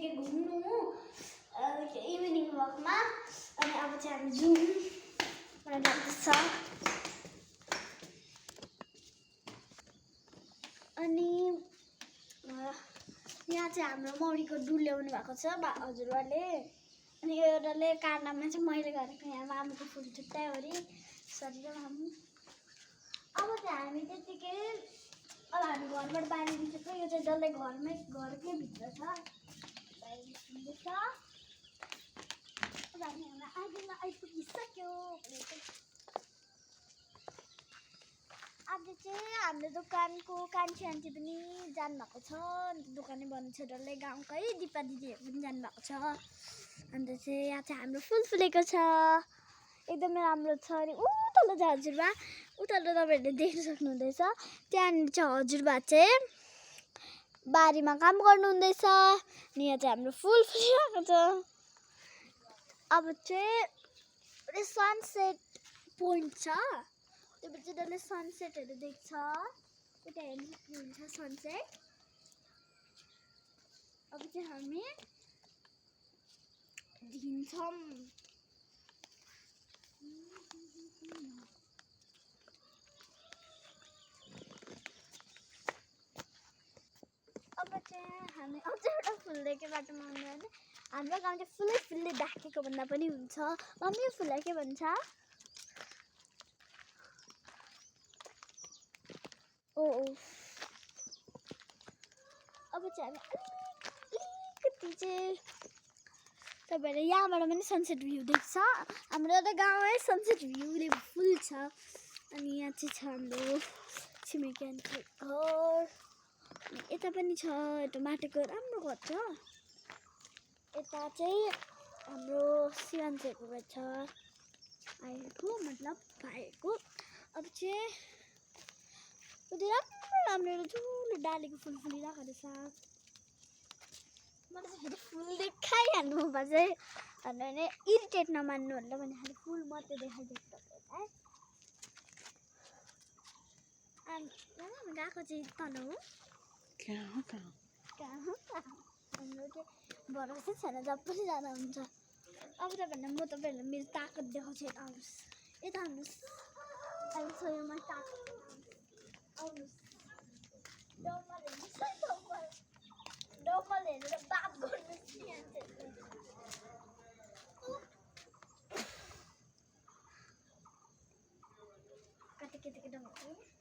यतिकै घुम्नु इभिनिङ वकमा अनि अब चाहिँ हामी जाउँ मलाई लाग्दैछ अनि यहाँ चाहिँ हाम्रो मौरीको डुल ल्याउनु भएको छ हजुरबाले अनि यो एउटाले काट्नमा चाहिँ मैले गरेको यहाँ मामुको फुल छुट्टै हो अरे सरी र मामु अब चाहिँ हामी त्यतिकै अब हामी घरबाट बाहिर निस्केको यो चाहिँ डल्लै घरकै भित्र छ बाहिर निस्किँदैछ अब हामी हाम्रो आँगनमा आइपुगिसक्यो आज चाहिँ हाम्रो दोकानको कान्छी आन्टी पनि जानुभएको छ अन्त दोकानै बन्द छ डल्लै गाउँकै दिपा दिदीहरू पनि जानुभएको छ अन्त चाहिँ यहाँ चाहिँ हाम्रो फुल फुलेको छ एकदमै राम्रो छ अनि तल छ हजुरबा उता तपाईँहरूले देख्न सक्नुहुँदैछ त्यहाँनिर चाहिँ हजुरबा चाहिँ बारीमा काम गर्नुहुँदैछ अनि यहाँ चाहिँ हाम्रो फुल फुलिरहेको छ अब चाहिँ सनसेट पोइन्ट छ त्यो चाहिँ डल्लै सनसेटहरू देख्छ उता हेर्नु हुन्छ सनसेट अब चाहिँ हामी दिन्छौँ अब चाहिँ हामी अझै एउटा फुल देख्यो बाटोमा आउनु हाम्रो गाउँ चाहिँ फुलले ढाकेको भन्दा पनि हुन्छ मम्मी यो फुललाई के भन्छ ओ अब चाहिँ हामी अलिकति चाहिँ तपाईँहरूले यहाँबाट पनि सनसेट भ्यू देख्छ हाम्रो एउटा गाउँमै सनसेट भ्यूले फुल छ अनि यहाँ चाहिँ छ हाम्रो छिमेकी आन्टी घर यता पनि छ यता माटेको राम्रो घर छ यता चाहिँ हाम्रो शिवान्सेको घर छ आएको मतलब भाइको अब चाहिँ उता राम्रो ठुलो डालीको फुल फुलिरहेको रहेछ मलाई फेरि फुल देखाइहाल्नु भयो चाहिँ भने इरिटेट नमान्नु होला भने खालि फुल मात्रै देखाइदिएको तपाईँलाई हामी गएको चाहिँ तल हो हाम्रो चाहिँ भरोसा छैन जब पनि जाँदा हुन्छ अब तपाईँहरूलाई म तपाईँहरूलाई मेरो ताकत देखाउँछु यता आउनुहोस् यता आउनुहोस् अहिले छोयोमा ताकत आउनुहोस् डोमल हेरेर बात गर्नुहोस् कति केटीको डोमल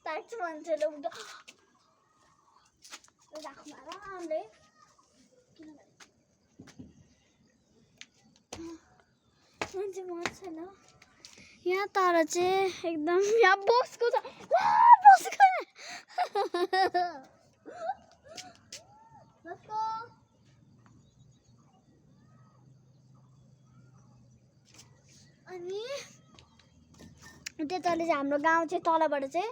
ताक्छ मान्छेले उठ्दा राख्नु आरामले मान्छे मर्छ छैन यहाँ तर चाहिँ एकदम यहाँ बसको छ बसको अनि त्यताले चाहिँ हाम्रो गाउँ चाहिँ तलबाट चाहिँ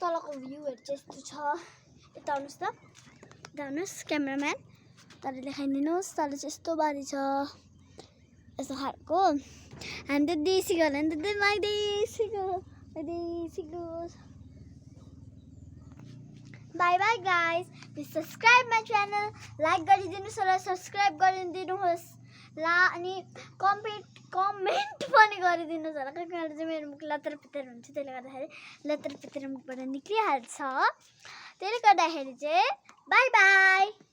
तलको भ्यूहरू चाहिँ यस्तो छ यता आउनुहोस् त यता आउनुहोस् क्यामेराम्यान तर देखाइदिनुहोस् तल चाहिँ यस्तो बारी छ यस्तो खालको हामी त देसी घर नि त देसीको bye bye guys please subscribe my channel like गरिदिनुहोस् होला सब्सक्राइब गरिदिनुहोस् ला अनि कमेन्ट पनि गरिदिनुहोस् होला कोही बेला चाहिँ मेरो मुख लतर पितर हुन्छ त्यसले गर्दाखेरि लतर पितर मुखबाट निक्लिहाल्छ त्यसले गर्दाखेरि चाहिँ बाई बाई